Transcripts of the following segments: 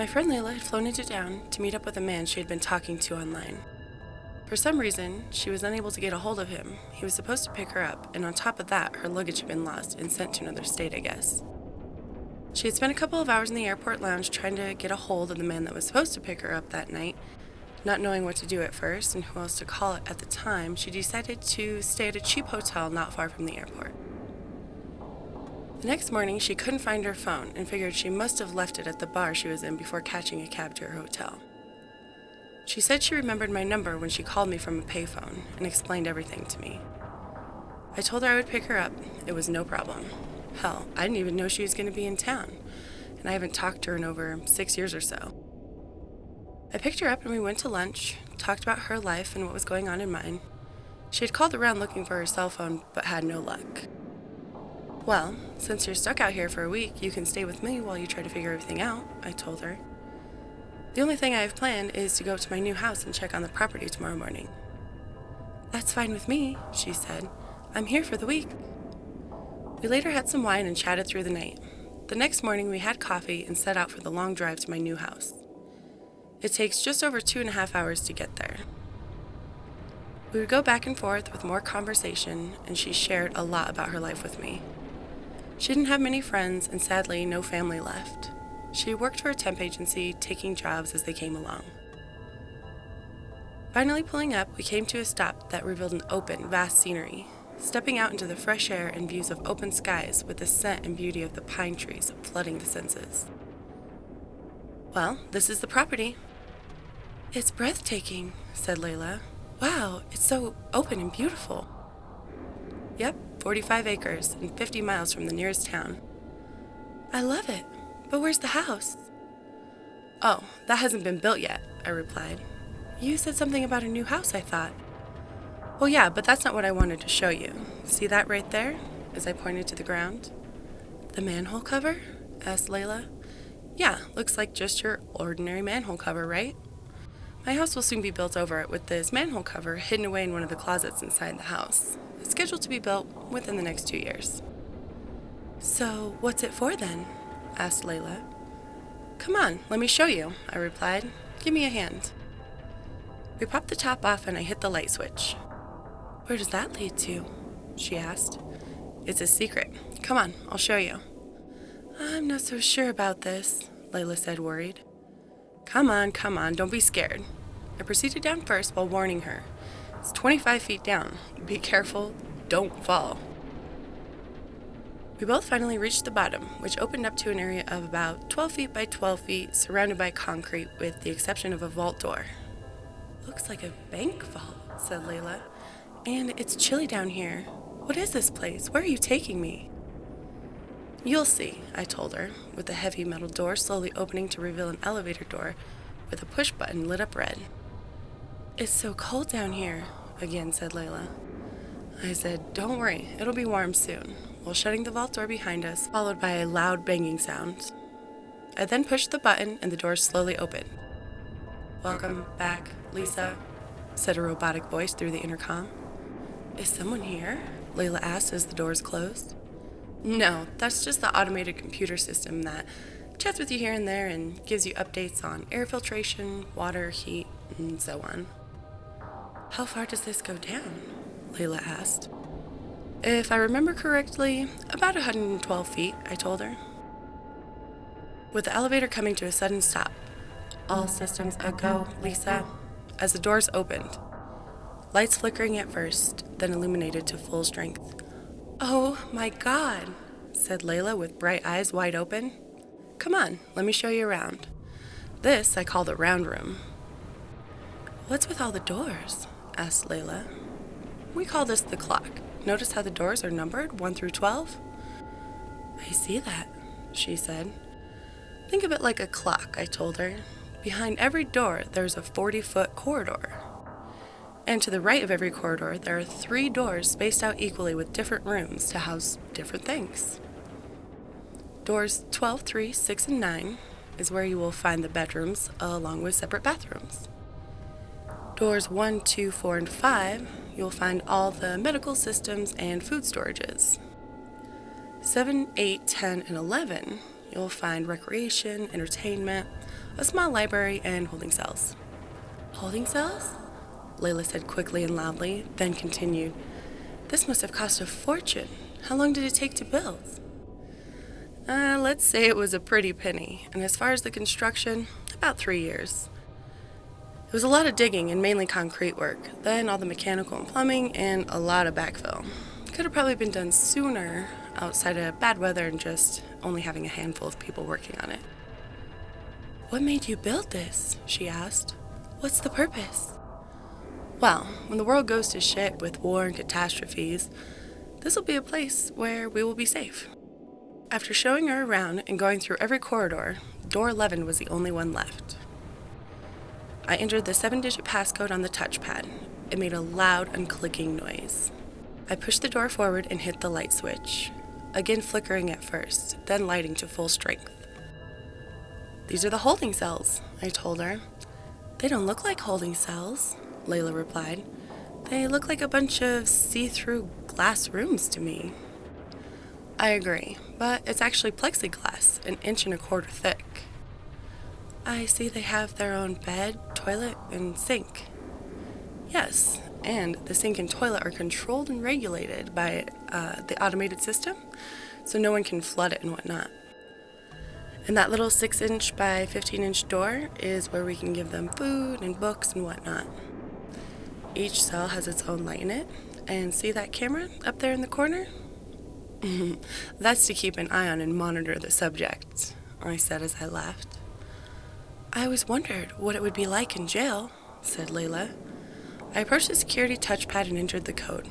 My friend Layla had flown into town to meet up with a man she had been talking to online. For some reason, she was unable to get a hold of him. He was supposed to pick her up, and on top of that, her luggage had been lost and sent to another state, I guess. She had spent a couple of hours in the airport lounge trying to get a hold of the man that was supposed to pick her up that night. Not knowing what to do at first and who else to call at the time, she decided to stay at a cheap hotel not far from the airport. The next morning, she couldn't find her phone and figured she must have left it at the bar she was in before catching a cab to her hotel. She said she remembered my number when she called me from a payphone and explained everything to me. I told her I would pick her up. It was no problem. Hell, I didn't even know she was going to be in town, and I haven't talked to her in over 6 years or so. I picked her up and we went to lunch, talked about her life and what was going on in mine. She had called around looking for her cell phone, but had no luck. Well, since you're stuck out here for a week, you can stay with me while you try to figure everything out, I told her. The only thing I have planned is to go up to my new house and check on the property tomorrow morning. That's fine with me, she said. I'm here for the week. We later had some wine and chatted through the night. The next morning we had coffee and set out for the long drive to my new house. It takes just over 2.5 hours to get there. We would go back and forth with more conversation, and she shared a lot about her life with me. She didn't have many friends and sadly no family left. She worked for a temp agency, taking jobs as they came along. Finally pulling up, we came to a stop that revealed an open, vast scenery, stepping out into the fresh air and views of open skies with the scent and beauty of the pine trees flooding the senses. Well, this is the property. It's breathtaking, said Layla. Wow, it's so open and beautiful. Yep, 45 acres and 50 miles from the nearest town. I love it. But where's the house? Oh, that hasn't been built yet, I replied. You said something about a new house, I thought. Well, yeah, but that's not what I wanted to show you. See that right there? As I pointed to the ground. The manhole cover? Asked Layla. Yeah, looks like just your ordinary manhole cover, right? My house will soon be built over it with this manhole cover hidden away in one of the closets inside the house. It's scheduled to be built within the next 2 years. So, what's it for then? Asked Layla. Come on, let me show you, I replied. Give me a hand. We popped the top off and I hit the light switch. Where does that lead to? She asked. It's a secret. Come on, I'll show you. I'm not so sure about this, Layla said, worried. Come on, don't be scared. I proceeded down first while warning her. It's 25 feet down. Be careful, don't fall. We both finally reached the bottom, which opened up to an area of about 12 feet by 12 feet, surrounded by concrete with the exception of a vault door. Looks like a bank vault, said Layla. And it's chilly down here. What is this place? Where are you taking me? You'll see, I told her, with the heavy metal door slowly opening to reveal an elevator door with a push button lit up red. It's so cold down here, again said Layla. I said, don't worry, it'll be warm soon, while shutting the vault door behind us, followed by a loud banging sound. I then pushed the button and the door slowly opened. Welcome back, Lisa, said a robotic voice through the intercom. Is someone here? Layla asked as the doors closed. No, that's just the automated computer system that chats with you here and there and gives you updates on air filtration, water, heat, and so on. How far does this go down? Layla asked. If I remember correctly, about 112 feet, I told her. With the elevator coming to a sudden stop. All systems a go, Lisa, as the doors opened. Lights flickering at first, then illuminated to full strength. Oh my God, said Layla with bright eyes wide open. Come on, let me show you around. This I call the round room. What's with all the doors? Asked Layla. We call this the clock. Notice how the doors are numbered 1 through 12? I see that, she said. Think of it like a clock, I told her. Behind every door, there's a 40-foot corridor. And to the right of every corridor, there are 3 doors spaced out equally with different rooms to house different things. Doors 12, 3, 6, and 9 is where you will find the bedrooms, along with separate bathrooms. Doors 1, 2, 4, and 5, you'll find all the medical systems and food storages. 7, 8, 10, and 11, you'll find recreation, entertainment, a small library, and holding cells. Holding cells? Layla said quickly and loudly, then continued. This must have cost a fortune. How long did it take to build? Let's say it was a pretty penny, and as far as the construction, about 3 years. It was a lot of digging and mainly concrete work, then all the mechanical and plumbing, and a lot of backfill. Could have probably been done sooner, outside of bad weather and just only having a handful of people working on it. What made you build this? She asked. What's the purpose? Well, when the world goes to shit with war and catastrophes, this will be a place where we will be safe. After showing her around and going through every corridor, door 11 was the only one left. I entered the 7-digit passcode on the touchpad. It made a loud unclicking noise. I pushed the door forward and hit the light switch, again flickering at first, then lighting to full strength. These are the holding cells, I told her. They don't look like holding cells, Layla replied. They look like a bunch of see-through glass rooms to me. I agree, but it's actually plexiglass, 1.25 inches thick. I see they have their own bed, toilet, and sink. Yes, and the sink and toilet are controlled and regulated by the automated system, so no one can flood it and whatnot. And that little 6-inch by 15-inch door is where we can give them food and books and whatnot. Each cell has its own light in it, and see that camera up there in the corner? That's to keep an eye on and monitor the subject, I said as I laughed. I always wondered what it would be like in jail, said Layla. I approached the security touchpad and entered the code.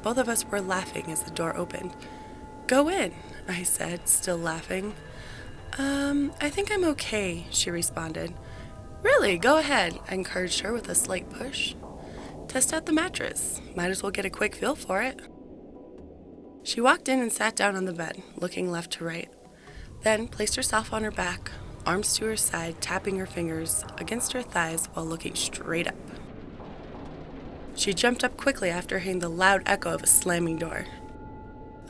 Both of us were laughing as the door opened. Go in, I said, still laughing. I think I'm okay, she responded. Really, go ahead, I encouraged her with a slight push. Test out the mattress. Might as well get a quick feel for it. She walked in and sat down on the bed, looking left to right. Then placed herself on her back, arms to her side, tapping her fingers against her thighs while looking straight up. She jumped up quickly after hearing the loud echo of a slamming door.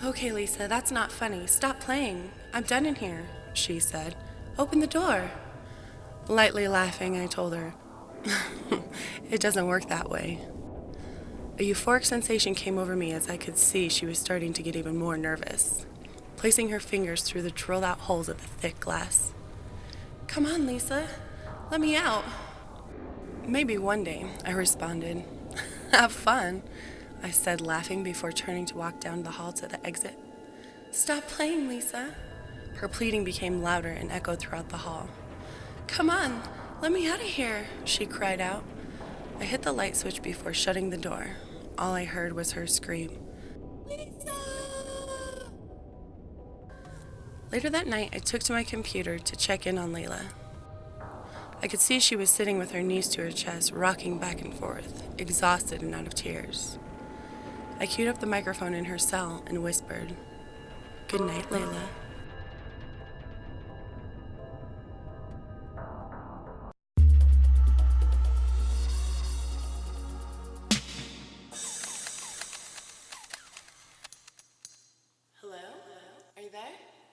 Okay, Lisa, that's not funny. Stop playing. I'm done in here, she said. Open the door. Lightly laughing, I told her. It doesn't work that way. A euphoric sensation came over me as I could see she was starting to get even more nervous, placing her fingers through the drilled-out holes of the thick glass. Come on, Lisa. Let me out. Maybe one day, I responded. Have fun, I said, laughing before turning to walk down the hall to the exit. Stop playing, Lisa. Her pleading became louder and echoed throughout the hall. Come on, let me out of here, she cried out. I hit the light switch before shutting the door. All I heard was her scream, Lisa! Later that night, I took to my computer to check in on Layla. I could see she was sitting with her knees to her chest, rocking back and forth, exhausted and out of tears. I queued up the microphone in her cell and whispered, Good night, Layla.